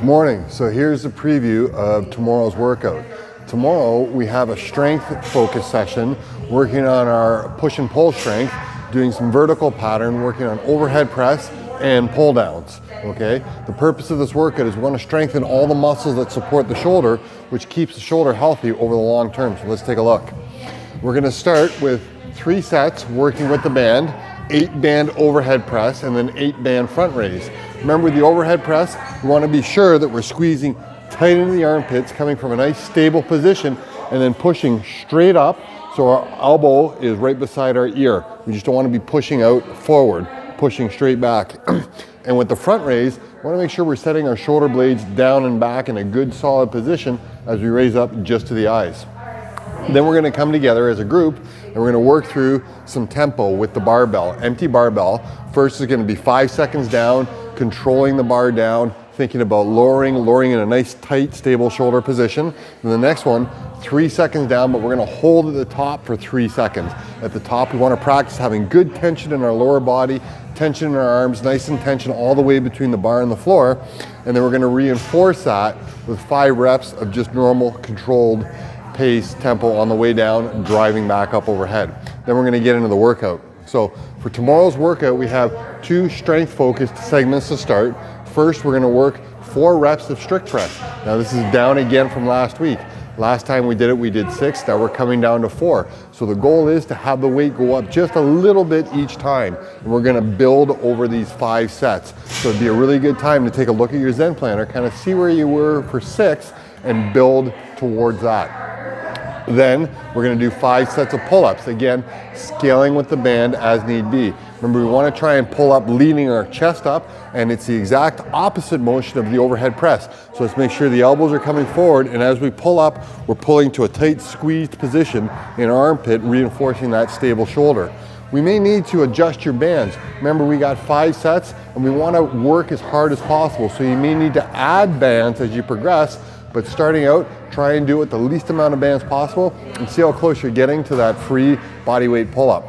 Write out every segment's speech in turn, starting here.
Morning. So here's a preview of tomorrow's workout. Tomorrow we have a strength focus session working on our push and pull strength, doing some vertical pattern, working on overhead press and pull downs. Okay, the purpose of this workout is we want to strengthen all the muscles that support the shoulder, which keeps the shoulder healthy over the long term. So let's take a look. We're going to start with 3 sets working with the band, 8 band overhead press, and then 8 band front raise. Remember, the overhead press, we want to be sure that we're squeezing tight into the armpits, coming from a nice stable position, and then pushing straight up so our elbow is right beside our ear. We just don't want to be pushing out forward, pushing straight back. And with the front raise, we want to make sure we're setting our shoulder blades down and back in a good solid position as we raise up just to the eyes. Then we're going to come together as a group and we're going to work through some tempo with the barbell, empty barbell. First is going to be 5 seconds down, controlling the bar down, thinking about lowering in a nice tight stable shoulder position. And the next one, 3 seconds down, but we're going to hold at the top for 3 seconds. At the top, we want to practice having good tension in our lower body, tension in our arms, nice and tension all the way between the bar and the floor. And then we're going to reinforce that with 5 reps of just normal controlled pace tempo on the way down, driving back up overhead. Then we're going to get into the workout. So for tomorrow's workout, we have 2 strength focused segments to start. First, we're going to work 4 reps of strict press. Now this is down again from last week. Last time we did it, we did 6. Now we're coming down to 4. So the goal is to have the weight go up just a little bit each time. And we're going to build over these 5 sets. So it'd be a really good time to take a look at your Zen planner, kind of see where you were for 6 and build towards that. Then we're going to do 5 sets of pull-ups. Again, scaling with the band as need be. Remember, we want to try and pull up leaning our chest up, and it's the exact opposite motion of the overhead press. So let's make sure the elbows are coming forward, and as we pull up, we're pulling to a tight squeezed position in our armpit, reinforcing that stable shoulder. We may need to adjust your bands. Remember, we got 5 sets, and we want to work as hard as possible. So you may need to add bands as you progress, but starting out, try and do it with the least amount of bands possible and see how close you're getting to that free body weight pull-up.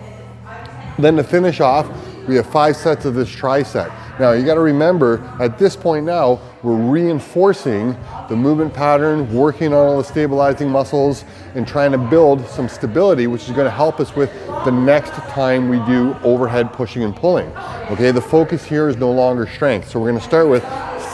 Then to finish off, we have 5 sets of this tricep. Now you got to remember, at this point now, we're reinforcing the movement pattern, working on all the stabilizing muscles, and trying to build some stability, which is going to help us with the next time we do overhead pushing and pulling. Okay, the focus here is no longer strength. So we're going to start with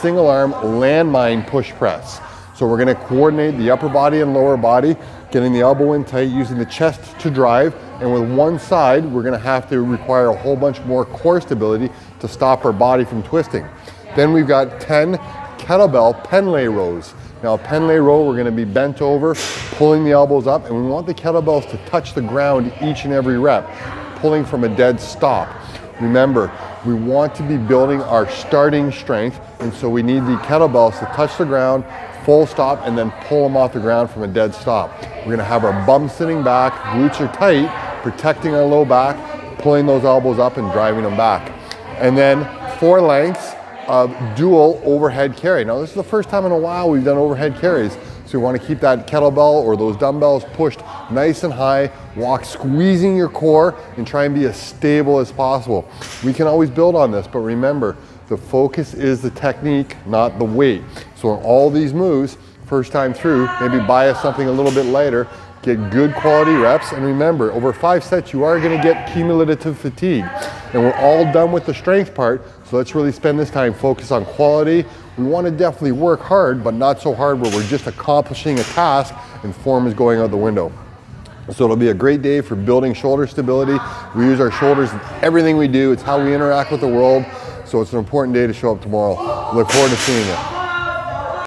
single arm landmine push press. So we're going to coordinate the upper body and lower body, getting the elbow in tight, using the chest to drive, and with one side, we're going to have to require a whole bunch more core stability to stop our body from twisting. Then we've got 10 Kettlebell Pen Lay Rows. Now a pen lay row, we're going to be bent over, pulling the elbows up, and we want the kettlebells to touch the ground each and every rep, pulling from a dead stop. Remember, we want to be building our starting strength, and so we need the kettlebells to touch the ground, full stop, and then pull them off the ground from a dead stop. We're going to have our bum sitting back, glutes are tight, protecting our low back, pulling those elbows up and driving them back. And then 4 lengths of dual overhead carry. Now this is the first time in a while we've done overhead carries, so we want to keep that kettlebell or those dumbbells pushed nice and high, walk squeezing your core, and try and be as stable as possible. We can always build on this, but remember, the focus is the technique, not the weight. So in all these moves, first time through, maybe bias something a little bit lighter, get good quality reps, and remember, over 5 sets, you are going to get cumulative fatigue. And we're all done with the strength part, so let's really spend this time focus on quality. We want to definitely work hard, but not so hard where we're just accomplishing a task and form is going out the window. So it'll be a great day for building shoulder stability. We use our shoulders in everything we do. It's how we interact with the world. So it's an important day to show up tomorrow. Look forward to seeing you.